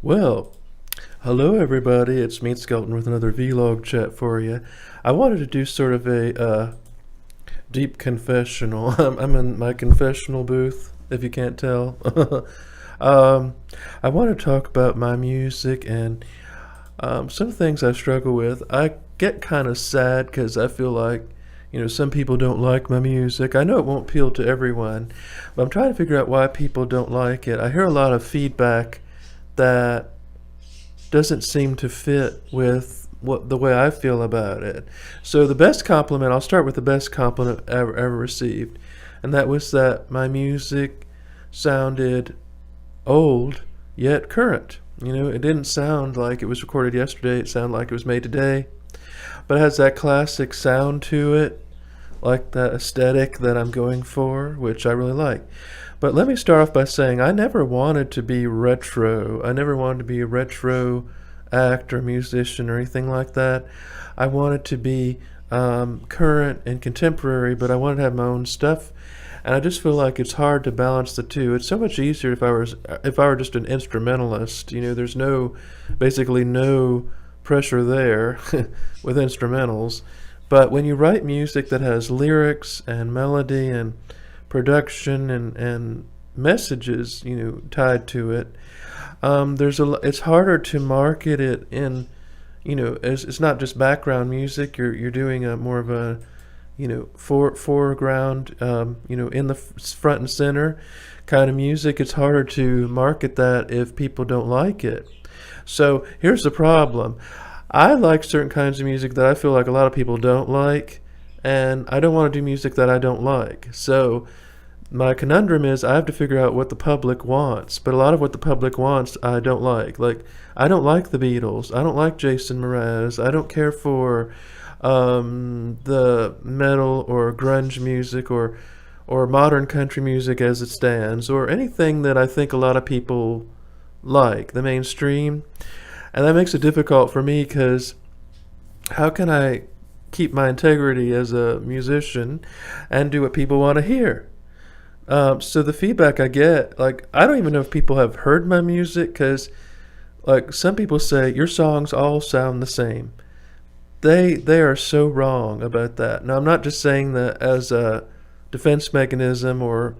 Well, hello everybody. It's Meat Skeleton with another vlog chat for you. I wanted to do sort of a deep confessional. I'm in my confessional booth, if you can't tell. um, I want to talk about my music and some things I struggle with. I get kind of sad because I feel like, some people don't like my music. I know it won't appeal to everyone, but I'm trying to figure out why people don't like it. I hear a lot of feedback that doesn't seem to fit with what the way I feel about it. So the best compliment, I'll start with the best compliment I've ever received, and that was that my music sounded old yet current. It didn't sound like it was recorded yesterday. It sounded like it was made today, but it has that classic sound to it, like that aesthetic that I'm going for, which I really like. But let me start off by saying I never wanted to be retro. I never wanted to be a retro act or musician or anything like that. I wanted to be current and contemporary, but I wanted to have my own stuff. And I just feel like it's hard to balance the two. It's so much easier if I were just an instrumentalist. There's basically no pressure there with instrumentals. But when you write music that has lyrics and melody and production and messages, tied to it, it's harder to market it in, it's not just background music. You're doing a more of a, foreground, in the front and center kind of music. It's harder to market that if people don't like it. So here's the problem. I like certain kinds of music that I feel like a lot of people don't like, and I don't want to do music that I don't like. So my conundrum is I have to figure out what the public wants, but a lot of what the public wants I don't like. Like, I don't like the Beatles. I don't like Jason Mraz. I don't care for the metal or grunge music or modern country music as it stands, or anything that I think a lot of people like, the mainstream. And that makes it difficult for me because how can I keep my integrity as a musician and do what people want to hear? So the feedback I get, like, I don't even know if people have heard my music because, like, some people say your songs all sound the same. They are so wrong about that. Now, I'm not just saying that as a defense mechanism or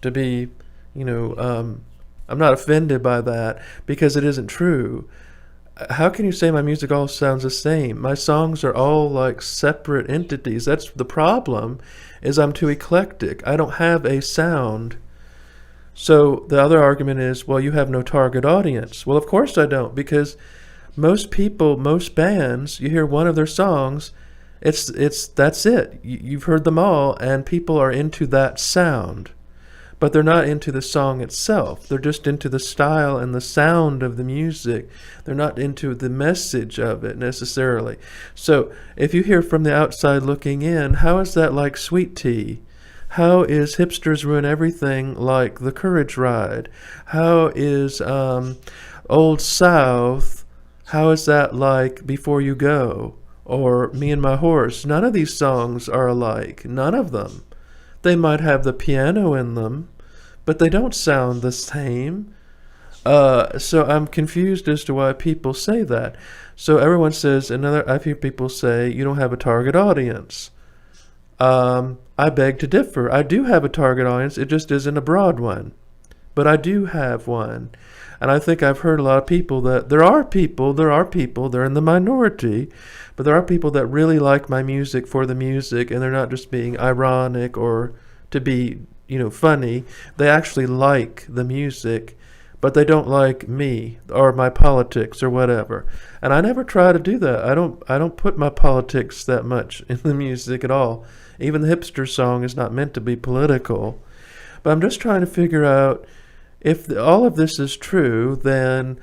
to be, I'm not offended by that because it isn't true. How can you say my music all sounds the same? My songs are all like separate entities. That's the problem, is I'm too eclectic. I don't have a sound. So the other argument is, well, you have no target audience. Well, of course I don't, because most people, most bands, you hear one of their songs, that's it. You've heard them all, and people are into that sound. But they're not into the song itself. They're just into the style and the sound of the music. They're not into the message of it necessarily. So if you hear from the outside looking in, how is that like Sweet Tea? How is Hipsters Ruin Everything like The Courage Ride? How is Old South, how is that like Before You Go? Or Me and My Horse? None of these songs are alike. None of them. They might have the piano in them, but they don't sound the same. So I'm confused as to why people say that. So everyone says, I hear people say, you don't have a target audience. I beg to differ. I do have a target audience. It just isn't a broad one. But I do have one. And I think I've heard a lot of people that they're in the minority, but there are people that really like my music for the music, and they're not just being ironic or to be, funny. They actually like the music, but they don't like me or my politics or whatever. And I never try to do that. I don't put my politics that much in the music at all. Even the hipster song is not meant to be political. But I'm just trying to figure out if all of this is true, then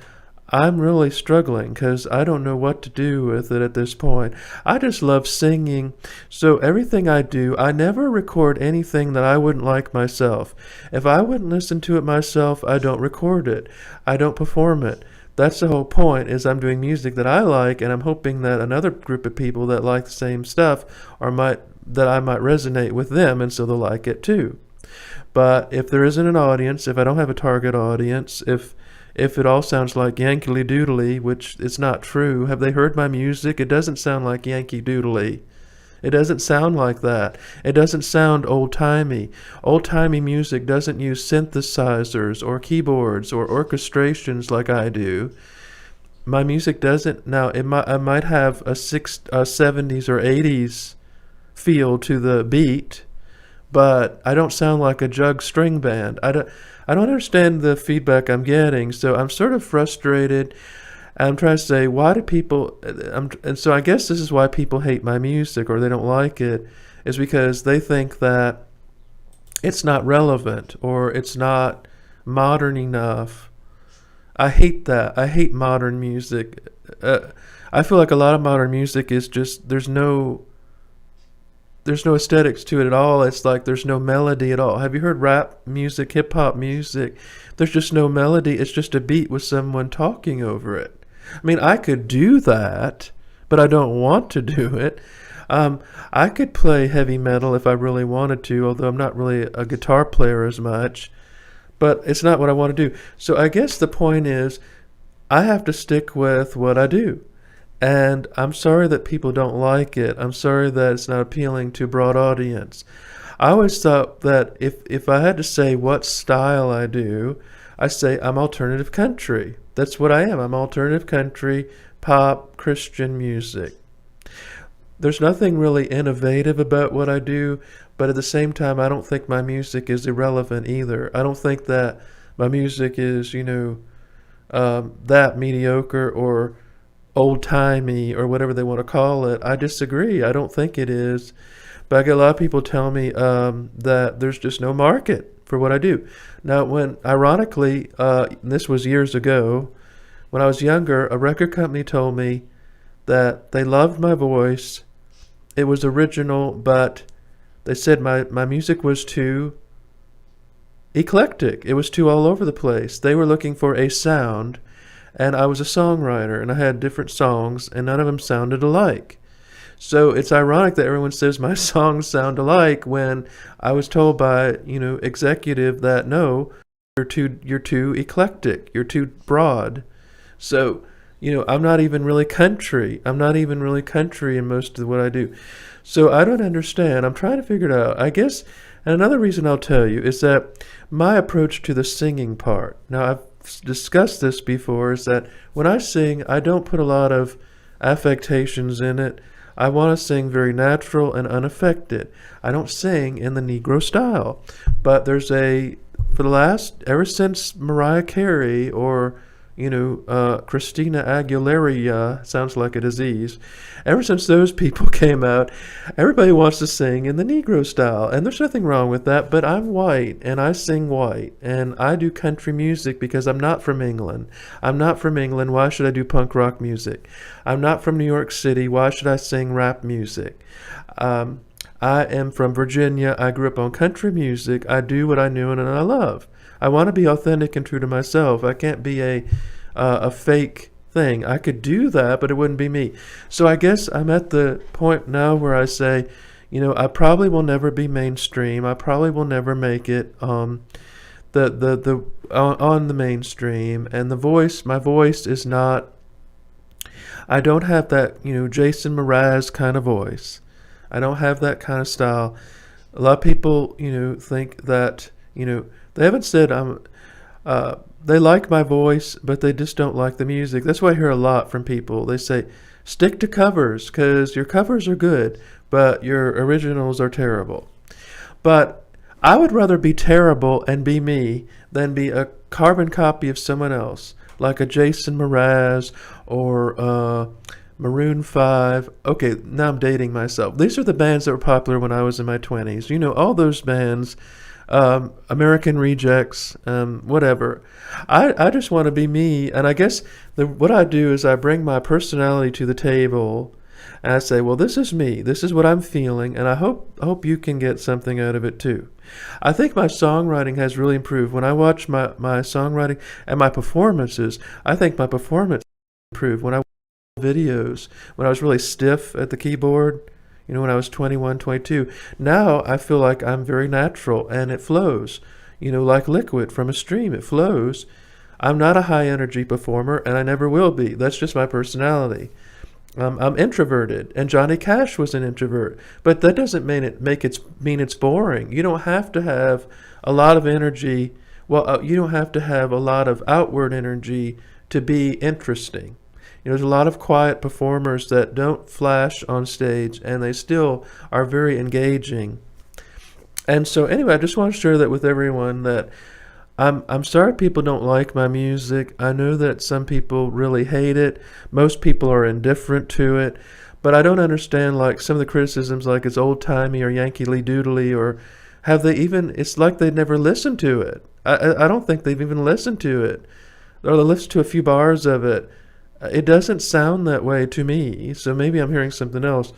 I'm really struggling because I don't know what to do with it at this point. I just love singing. So everything I do, I never record anything that I wouldn't like myself. If I wouldn't listen to it myself, I don't record it. I don't perform it. That's the whole point, is I'm doing music that I like, and I'm hoping that another group of people that like the same stuff that I might resonate with them, and so they'll like it too. But if there isn't an audience, if I don't have a target audience, if if it all sounds like Yankee Doodly, which is not true. Have they heard my music? It doesn't sound like Yankee Doodly. It doesn't sound like that. It doesn't sound old-timey. Old-timey music doesn't use synthesizers or keyboards or orchestrations like I do. My music doesn't. Now, I might have a 70s or 80s feel to the beat, but I don't sound like a jug string band. I don't understand the feedback I'm getting, so I'm sort of frustrated. I'm trying to say, why do people, and so I guess this is why people hate my music or they don't like it, is because they think that it's not relevant or it's not modern enough. I hate that. I hate modern music. I feel like a lot of modern music is just, there's no aesthetics to it at all. It's like there's no melody at all. Have you heard rap music, hip hop music? There's just no melody. It's just a beat with someone talking over it. I mean, I could do that, but I don't want to do it. I could play heavy metal if I really wanted to, although I'm not really a guitar player as much. But it's not what I want to do. So I guess the point is, I have to stick with what I do. And I'm sorry that people don't like it. I'm sorry that it's not appealing to a broad audience. I always thought that if I had to say what style I do, I say I'm alternative country. That's what I am. I'm alternative country, pop, Christian music. There's nothing really innovative about what I do, but at the same time, I don't think my music is irrelevant either. I don't think that my music is, that mediocre or old-timey or whatever they want to call it. I disagree. I don't think it is. But I get a lot of people tell me that there's just no market for what I do. Now, ironically, this was years ago, when I was younger, a record company told me that they loved my voice. It was original, but they said my music was too eclectic. It was too all over the place. They were looking for a sound, and I was a songwriter, and I had different songs, and none of them sounded alike. So it's ironic that everyone says my songs sound alike when I was told by, executive that no, you're too eclectic, you're too broad. So, I'm not even really country. I'm not even really country in most of what I do. So I don't understand. I'm trying to figure it out. I guess, and another reason I'll tell you is that my approach to the singing part. Now, I've discussed this before, is that when I sing, I don't put a lot of affectations in it. I want to sing very natural and unaffected. I don't sing in the Negro style. But ever since Mariah Carey or Christina Aguilera, sounds like a disease. Ever since those people came out, everybody wants to sing in the Negro style. And there's nothing wrong with that, but I'm white, and I sing white. And I do country music because I'm not from England. I'm not from England. Why should I do punk rock music? I'm not from New York City. Why should I sing rap music? I am from Virginia. I grew up on country music. I do what I knew and I love. I want to be authentic and true to myself. I can't be a fake thing. I could do that, but it wouldn't be me. So I guess I'm at the point now where I say, I probably will never be mainstream. I probably will never make it on the mainstream. And my voice is not. I don't have that Jason Mraz kind of voice. I don't have that kind of style. A lot of people think that they haven't said they like my voice, but they just don't like the music. That's what I hear a lot from people. They say, stick to covers because your covers are good, but your originals are terrible. But I would rather be terrible and be me than be a carbon copy of someone else, like a Jason Mraz or Maroon 5. Okay, now I'm dating myself. These are the bands that were popular when I was in my 20s. All those bands. American Rejects, whatever. I just want to be me, and I guess what I do is I bring my personality to the table, and I say, well, this is me, this is what I'm feeling, and I hope you can get something out of it too. I think my songwriting has really improved. When I watch my songwriting and my performances, I think my performance improved. When I watch videos, when I was really stiff at the keyboard, when I was 21, 22. Now I feel like I'm very natural and it flows, like liquid from a stream. It flows. I'm not a high energy performer, and I never will be. That's just my personality. I'm introverted, and Johnny Cash was an introvert, but that doesn't mean it's boring. You don't have to have a lot of energy. Well, you don't have to have a lot of outward energy to be interesting. There's a lot of quiet performers that don't flash on stage, and they still are very engaging. And so, anyway, I just want to share that with everyone that I'm sorry people don't like my music. I know that some people really hate it. Most people are indifferent to it. But I don't understand like some of the criticisms like it's old-timey or Yankee Doodly, or have they even, it's like they never listened to it. I don't think they've even listened to it. Or they listened to a few bars of it. It doesn't sound that way to me. So maybe I'm hearing something else.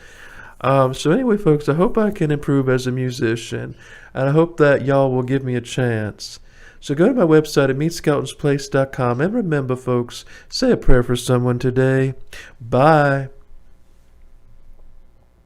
So anyway, folks, I hope I can improve as a musician. And I hope that y'all will give me a chance. So go to my website at meetskeltonsplace.com. And remember, folks, say a prayer for someone today. Bye.